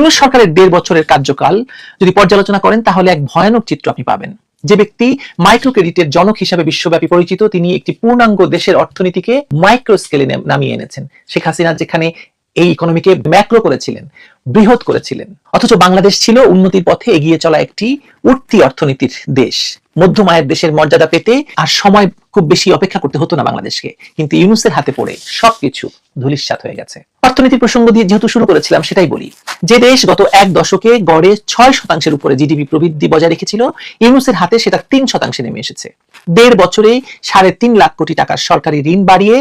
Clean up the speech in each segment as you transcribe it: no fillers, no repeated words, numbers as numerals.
ইউনূস সরকারের ১.৫ বছরের কার্যকাল যদি পর্যালোচনা করেন তাহলে এক ভয়ানক চিত্র আপনি পাবেন। যে ব্যক্তি মাইক্রো ক্রেডিটের জনক হিসাবে বিশ্বব্যাপী পরিচিত, তিনি একটি পূর্ণাঙ্গ দেশের অর্থনীতিকে মাইক্রো স্কেলে নামিয়ে এনেছেন। শেখ হাসিনা যেখানে এই ইকোনমিকে ম্যাক্রো করেছিলেন, বৃহৎ করেছিলেন, অথচ বাংলাদেশ ছিল উন্নতির পথে এগিয়ে চলা একটি উঠতি অর্থনীতির দেশ। মধ্যম আয়ের দেশের মর্যাদা পেতে আর সময় খুব বেশি অপেক্ষা করতে হতো না বাংলাদেশকে, কিন্তু ইউনূসের হাতে পড়ে সবকিছু ধূলিসাৎ হয়ে গেছে। অর্থনীতির প্রসঙ্গ দিয়ে যেহেতু শুরু করেছিলাম সেটাই বলি। যে দেশ গত এক দশকে গড়ে ৬% উপরে জিডিপি প্রবৃদ্ধি বজায় রেখেছিল, ইউনূসের হাতে সেটা ৩% নেমে এসেছে। ১.৫ বছরেই ৩.৫ লাখ কোটি টাকার সরকারি ঋণ বাড়িয়ে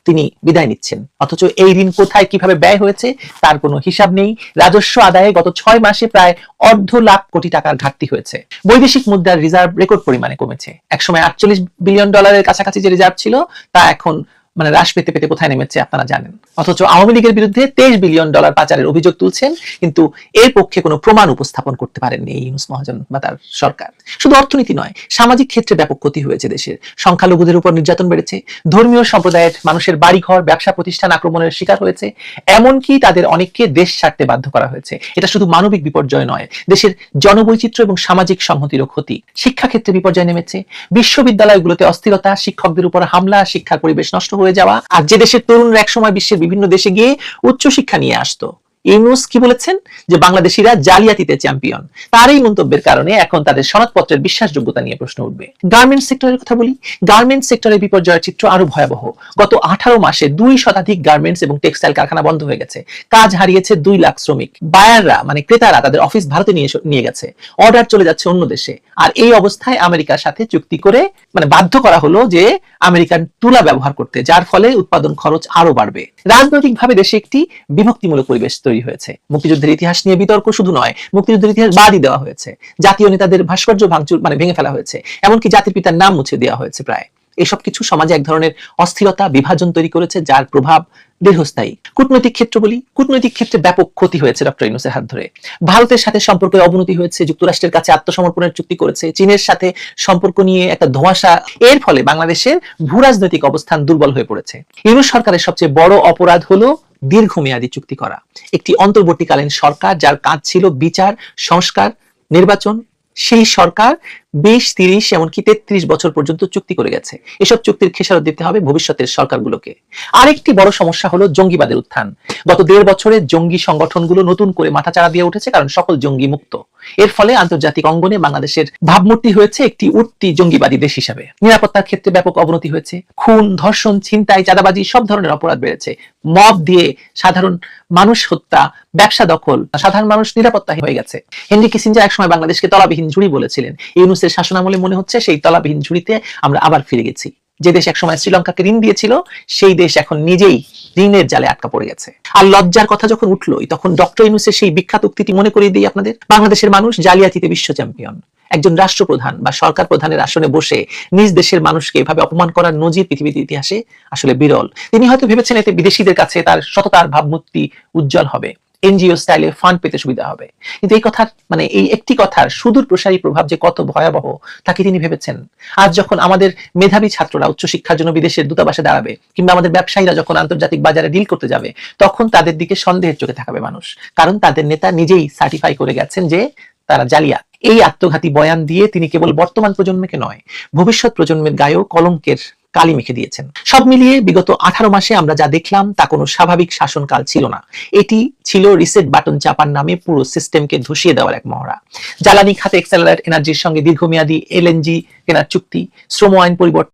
তিনি বিদায় নিচ্ছেন, অথচ এই ঋণ কোথায় কিভাবে ব্যয় হয়েছে তার কোনো হিসাব নেই। রাজস্ব আদায়ে গত ৬ মাসে প্রায় $১.৫ লাখ কোটি টাকার ঘাটতি হয়েছে। বৈদেশিক মুদ্রার রিজার্ভ রেকর্ড পরিমাণে কমেছে। একসময় $৪৮ বিলিয়ন কাছাকাছি যে রিজার্ভ ছিল তা এখন হ্রাস পেতে পেতে কোথায় নেমেছে আপনারা জানেন। অথচ আওয়ামী লীগের বিরুদ্ধে $২৩ বিলিয়ন পাচারের অভিযোগ তুলছেন, কিন্তু এর পক্ষে কোনো প্রমাণ উপস্থাপন করতে পারেননি এই ইউনূস মহাজন বা তার সরকার। শুধু অর্থনীতি নয়, সামাজিক ক্ষেত্রে ব্যাপক ক্ষতি হয়েছে দেশের। সংখ্যালঘুদের উপর নির্যাতন বেড়েছে, ধর্মীয় সম্প্রদায়ের মানুষের বাড়িঘর, ব্যবসা প্রতিষ্ঠান আক্রমণের শিকার হয়েছে, এমনকি তাদের অনেককে দেশ ছাড়তে বাধ্য করা হয়েছে। এটা শুধু মানবিক বিপর্যয় নয়, দেশের জনবৈচিত্র্য এবং সামাজিক সংহতিরও ক্ষতি। শিক্ষাক্ষেত্রে বিপর্যয় নেমেছে, বিশ্ববিদ্যালয়গুলোতে অস্থিরতা, শিক্ষকদের উপর হামলা, শিক্ষার পরিবেশ নষ্ট হয়ে যাওয়া। আর যে দেশের তরুণরা একসময় বিশ্বের বিভিন্ন দেশে গিয়ে উচ্চশিক্ষা নিয়ে আসতো, ইউনূস কি বলেছেন যে বাংলাদেশিরা জালিয়াতিতে চ্যাম্পিয়ন। তার এই মন্তব্যের কারণে এখন তাদের সনদপত্রের বিশ্বাসযোগ্যতা নিয়ে প্রশ্ন উঠবে। গার্মেন্টস সেক্টরের কথা বলি। গার্মেন্টস সেক্টরের বিপর্যয়ের চিত্র আরো ভয়াবহ। গত 18 মাসে 2 শতাধিক গার্মেন্টস এবং টেক্সটাইল কারখানা বন্ধ হয়ে গেছে। কাজ হারিয়েছে 2 লাখ শ্রমিক। বায়াররা মানে ক্রেতারা তাদের অফিস ভারতে নিয়ে গেছে, অর্ডার চলে যাচ্ছে অন্য দেশে। আর এই অবস্থায় আমেরিকার সাথে চুক্তি করে বাধ্য করা হলো যে আমেরিকান তুলা ব্যবহার করতে, যার ফলে উৎপাদন খরচ আরো বাড়বে। রাজনৈতিকভাবে দেশে একটি বিভক্তিমূলক পরিবেশ তৈরি হয়েছে। মুক্তিযুদ্ধের ইতিহাস নিয়ে বিতর্ক শুধু নয়, মুক্তিযুদ্ধের ইতিহাস বাদই দেওয়া হয়েছে। জাতীয় নেতাদের ভাস্কর্য ভাঙচুর ভেঙে ফেলা হয়েছে, এমনকি জাতির পিতার নাম মুছে দেওয়া হয়েছে প্রায়। এসব কিছু সমাজে এক ধরনের অস্থিরতা, বিভাজন তৈরি করেছে, যার প্রভাব দীর্ঘস্থায়ী। কূটনৈতিক ক্ষেত্র বলি। কূটনৈতিক ক্ষেত্রে ব্যাপক ক্ষতি হয়েছে ডক্টর ইউনূসের হাত ধরে। ভারতের সাথে সম্পর্কের অবনতি হয়েছে, যুক্তরাষ্ট্রের কাছে আত্মসমর্পণের চুক্তি করেছে, চীনের সাথে সম্পর্ক নিয়ে একটা ধোঁয়াশা। এর ফলে বাংলাদেশের ভূরাজনৈতিক অবস্থান দুর্বল হয়ে পড়েছে। ইউনূস সরকারের সবচেয়ে বড় অপরাধ হলো দীর্ঘমেয়াদী চুক্তি করা। একটি অন্তর্বর্তীকালীন সরকার যার কাজ ছিল বিচার, সংস্কার, নির্বাচন, সেই সরকার 20, 30 এমনকি 33 বছর পর্যন্ত চুক্তি করে গেছে। এসব চুক্তির খেসারত দিতে হবে ভবিষ্যতের সরকারগুলোকে। আরেকটি বড় সমস্যা হলো জঙ্গিবাদের উত্থান। গত 1.5 বছরে জঙ্গি সংগঠনগুলো নতুন করে মাথাচাড়া দিয়ে উঠেছে, কারণ সকল জঙ্গি মুক্ত। এর ফলে আন্তর্জাতিক অঙ্গনে বাংলাদেশের ভাবমূর্তি হয়েছে একটি উঠতি জঙ্গিবাদী দেশ হিসাবে। নিরাপত্তার ক্ষেত্রে ব্যাপক অবনতি হয়েছে। খুন, ধর্ষণ, ছিনতাই, চাঁদাবাজি সব ধরনের অপরাধ বেড়েছে। মব দিয়ে সাধারণ মানুষ হত্যা, ব্যবসা দখল, সাধারণ মানুষ নিরাপত্তাহীন হয়ে গেছে। হেনরি কিসিঞ্জার একসময় বাংলাদেশকে তলাবিহীন ঝুড়ি বলেছিলেন। ইউনূসের শাসনামলে মনে হচ্ছে সেই তলাবিহীন ঝুড়িতে আমরা আবার ফিরে গেছি। যে দেশ একসময় শ্রীলঙ্কাকে ঋণ দিয়েছিল, সেই দেশ এখন নিজেই ঋণের জালে আটকা পড়ে গেছে। আর লজ্জার কথা যখন উঠলোই, তখন ডক্টর ইউনূসের সেই বিখ্যাত উক্তিটি মনে করিয়ে দিই আপনাদের। বাংলাদেশের মানুষ জালিয়াতিতে বিশ্ব চ্যাম্পিয়ন। একজন রাষ্ট্রপ্রধান বা সরকার প্রধানের আসনে বসে নিজ দেশের মানুষকে এভাবে অপমান করার নজির পৃথিবীর ইতিহাসে আসলে বিরল। তিনি হয়তো ভেবেছেন এতে বিদেশিদের কাছে তার সততার ভাবমূর্তি উজ্জ্বল হবে, এনজিও স্টাইলে ফান্ড পেতে সুবিধা হবে। কিন্তু এই কথার এই একটি কথার সুদূর প্রসারী প্রভাব যে কত ভয়াবহ তা কি তিনি ভেবেছেন? আজ যখন আমাদের মেধাবী ছাত্ররা উচ্চশিক্ষার জন্য বিদেশের দূতাবাসে দাঁড়াবে, কিংবা আমাদের ব্যবসায়ীরা যখন আন্তর্জাতিক বাজারে ডিল করতে যাবে, তখন তাদের দিকে সন্দেহের চোখে তাকাবে মানুষ, কারণ তাদের নেতা নিজেই সার্টিফাই করে গেছেন যে তারা জালিয়াত। এই আত্মঘাতী বয়ান দিয়ে তিনি কেবল বর্তমান প্রজন্মকে নয়, ভবিষ্যৎ প্রজন্মের গায়েও কলঙ্কের কালি মেখে দিয়েছেন। সব মিলিয়ে বিগত 18 মাসে আমরা যা দেখলাম তা কোনো স্বাভাবিক শাসনকাল ছিল না। এটি ছিল রিসেট বাটন চাপার নামে পুরো সিস্টেমকে ধসিয়ে দেওয়ার এক মহড়া। জ্বালানি খাতে এক্সেলারেট এনার্জির সঙ্গে দীর্ঘমেয়াদী এলএনজি কেনার চুক্তি, শ্রম আইন পরিবর্তন,